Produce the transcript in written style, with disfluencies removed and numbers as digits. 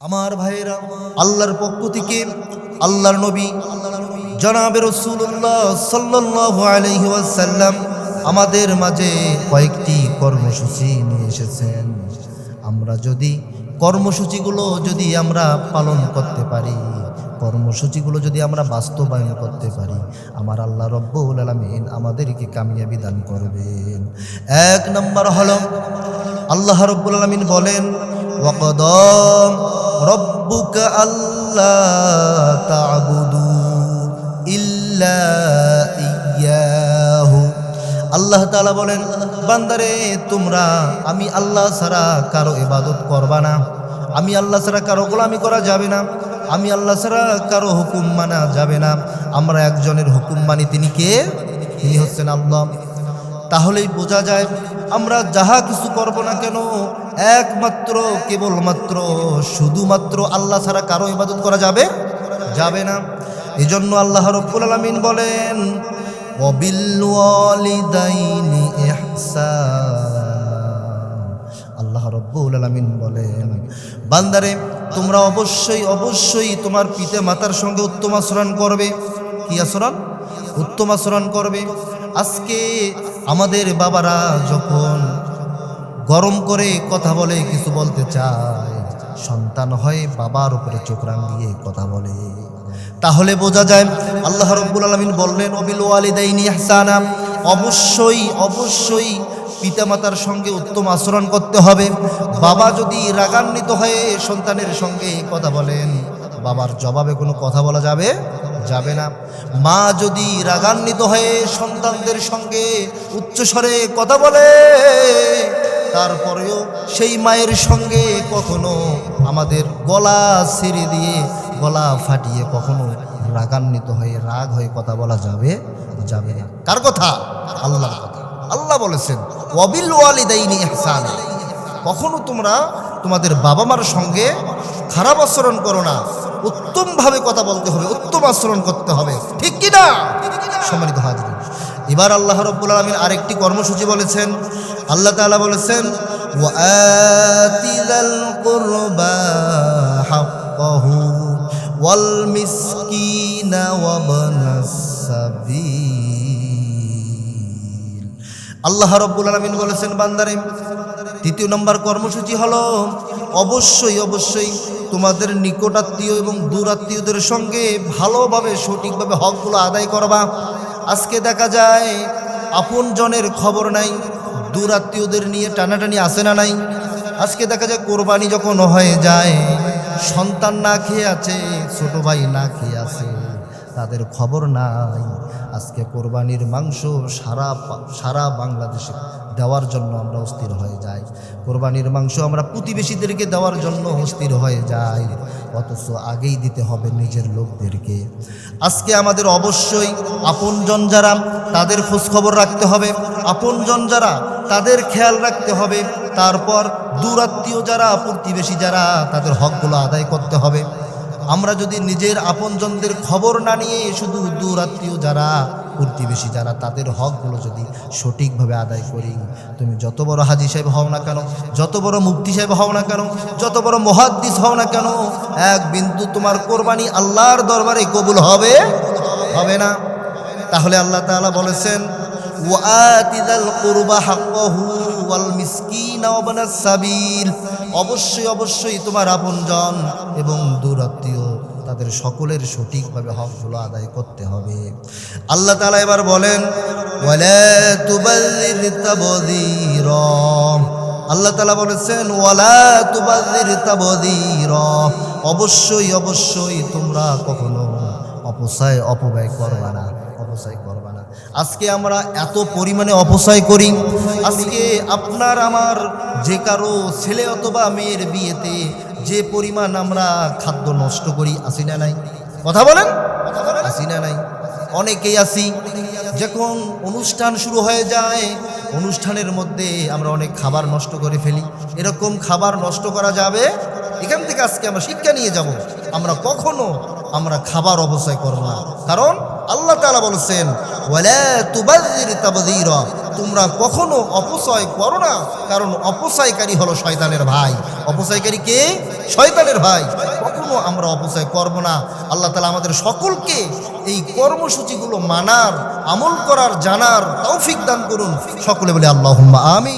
আমার ভাইরা, আল্লাহর পক্ষ থেকে আল্লাহর নবী জনাবে রাসূলুল্লাহ সাল্লাল্লাহু আলাইহি ওয়াসাল্লাম আমাদের মাঝে কয়েকটি কর্মসূচি নিয়ে এসেছেন। আমরা যদি কর্মসূচিগুলো যদি আমরা পালন করতে পারি, কর্মসূচিগুলো যদি আমরা বাস্তবায়ন করতে পারি, আমার আল্লাহ রব্বুল আলামিন আমাদেরকে কামিয়াবি দান করবেন। এক নম্বর হলো আল্লাহ রব্বুল আলামিন বলেন, ওয়াকাদা রব্বুকা আল্লা তা'বুদু ইল্লা ইয়্যাহু। আল্লাহ তাআলা বলেন, বান্দারে তোমরা আমি আল্লাহ ছাড়া কারো ইবাদত করবা না, আমি আল্লাহ ছাড়া কারো গোলামি করা যাবে না, আমি আল্লাহ ছাড়া কারো হুকুম মানা যাবে না। আমরা একজনের হুকুম মানি, তিনি কে? তিনি হচ্ছেন আল্লাহ। তাহলেই বোঝা যায় আমরা যাহা কিছু করব না কেন একমাত্র কেবলমাত্র শুধুমাত্র আল্লাহ ছাড়া কারো ইবাদত করা যাবে না। এজন্য আল্লাহ রাব্বুল আলামিন বলেন, ওয়াবিল ওয়ালিদাইনি ইহসান। আল্লাহ রাব্বুল আলামিন বলেন, বান্দারে তোমরা অবশ্যই অবশ্যই তোমার পিতা মাতার সঙ্গে উত্তম আচরণ করবে। কি আচরণ? উত্তম আচরণ করবে। আজকে আমাদের বাবারা যখন গরম করে কথা বলে, কিছু বলতে চায়, সন্তান হয় বাবার উপরে চোখ রাঙিয়ে কথা বলে। তাহলে বোঝা যায় আল্লাহ রাব্বুল আলামিন বললেন, ওয়াবিল ওয়ালিদাইনি ইহসানা, অবশ্যই অবশ্যই পিতামাতার সঙ্গে উত্তম আচরণ করতে হবে। বাবা যদি রাগান্বিত হয়ে সন্তানের সঙ্গে কথা বলেন, বাবার জবাবে কোনো কথা বলা যাবে না। মা যদি রাগান্বিত হয়ে সন্তানদের সঙ্গে উচ্চস্বরে কথা বলে, তারপরেও সেই মায়ের সঙ্গে কখনো আমাদের গলা ছেড়ে দিয়ে গলা ফাটিয়ে কখনো রাগান্বিত হয়ে রাগ হয়ে কথা বলা যাবে না। কার কথা? আল্লাহর কথা। আল্লাহ বলেছেন, ওয়াবিল ওয়ালিদাইনি ইহসানা, কখনো তোমরা তোমাদের বাবা মার সঙ্গে খারাপ আচরণ করো না, উত্তমভাবে কথা বলতে হবে, উত্তম আচরণ করতে হবে, ঠিক কি না? সম্মানিত হাজির, এবার আল্লাহ রাব্বুল আলামিন আরেকটি কর্মসূচি বলেছেন। আল্লাহ তাআলা বলেছেন, ওয়াআতিযাল কুরবা হাক্কাহু ওয়াল মিসকিনা ওয়াবনাস সাবিল। আল্লাহ রাব্বুল আলামিন বলেছেন, বান্দারে তৃতীয় নম্বর কর্মসূচি হলো অবশ্যই অবশ্যই তোমাদের নিকটাত্মীয় এবং দূরাত্মীয়দের সঙ্গে ভালোভাবে সঠিকভাবে হকগুলো আদায় করবা। আজকে দেখা যায় আপনজনের খবর নাই, দূরাত্মীয়দের নিয়ে টানাটানি আসে না নাই। আজকে দেখা যায় কোরবানি যখন হয়ে যায়, সন্তান না খেয়ে আছে, ছোট ভাই না খেয়ে আছে, তাদের খবর নাই। আজকে কোরবানির মাংস সারা বাংলাদেশে দেওয়ার জন্য আমরা অস্থির হয়ে যাই, কোরবানির মাংস আমরা প্রতিবেশীদেরকে দেওয়ার জন্য অস্থির হয়ে যাই, অথচ আগেই দিতে হবে নিজের লোকদেরকে। আজকে আমাদের অবশ্যই আপনজন যারা তাদের খোঁজখবর রাখতে হবে, আপনজন যারা তাদের খেয়াল রাখতে হবে, তারপর দূরাত্মীয় যারা প্রতিবেশী যারা তাদের হকগুলো আদায় করতে হবে। আমরা যদি নিজের আপনজনদের খবর না নিয়ে শুধু দূরাত্মীয় যারা প্রতিবেশী যারা তাদের হকগুলো যদি সঠিকভাবে আদায় করি, তুমি যত বড় হাজী সাহেব হও না কেন, যত বড় মুফতি সাহেব হও না কেন, যত বড় মুহাদ্দিস হও না কেন, এক বিন্দু তোমার কোরবানি আল্লাহর দরবারে কবুল হবে না। তাহলে আল্লাহ তাআলা বলেছেন, ওয়াআতিযাল কুরবা হাক্কাহু ওয়াল মিসকিনা ওয়াবনাস সাবিল, অবশ্যই অবশ্যই তোমার আপনজন এবং দূরাত্মীয় তাদের সকলের সঠিকভাবে হকগুলো আদায় করতে হবে। আল্লাহ তাআলা এবার বলেন, ওয়ালা তুবাযির তাবযীরা। আল্লাহ তাআলা বলেছেন, ওয়ালা তুবাযির তাবযীরা, অবশ্যই অবশ্যই তোমরা কখনো অপব্যয় করবা না। আজকে আমরা এত পরিমাণে অপচয় করি। আজকে আপনার আমার যে কারো ছেলে অথবা মেয়ের বিয়েতে যে পরিমাণ আমরা খাদ্য নষ্ট করি, আসি না নাই? কথা বলেন, আসি না নাই? অনেকেই আসি, যখন অনুষ্ঠান শুরু হয়ে যায়, অনুষ্ঠানের মধ্যে আমরা অনেক খাবার নষ্ট করে ফেলি। এরকম খাবার নষ্ট করা যাবে? এখান থেকে আজকে আমরা শিক্ষা নিয়ে যাব, আমরা কখনো খাবার অপচয় করব না। কারণ আল্লাহ তাআলা বলেছেন, ওয়ালা তুবাযির তাবযীরা, তোমরা কখনো অপচয় করো না, কারণ অপচয়কারী হলো শয়তানের ভাই। অপচয়কারী কে? শয়তানের ভাই, কখনো আমরা অপচয় করব না। আল্লাহ তাআলা আমাদের সকলকে এই কর্মসূচিগুলো মানার, আমল করার, জানার তৌফিক দান করুন। সকলে বলে আল্লাহুম্মা আমিন।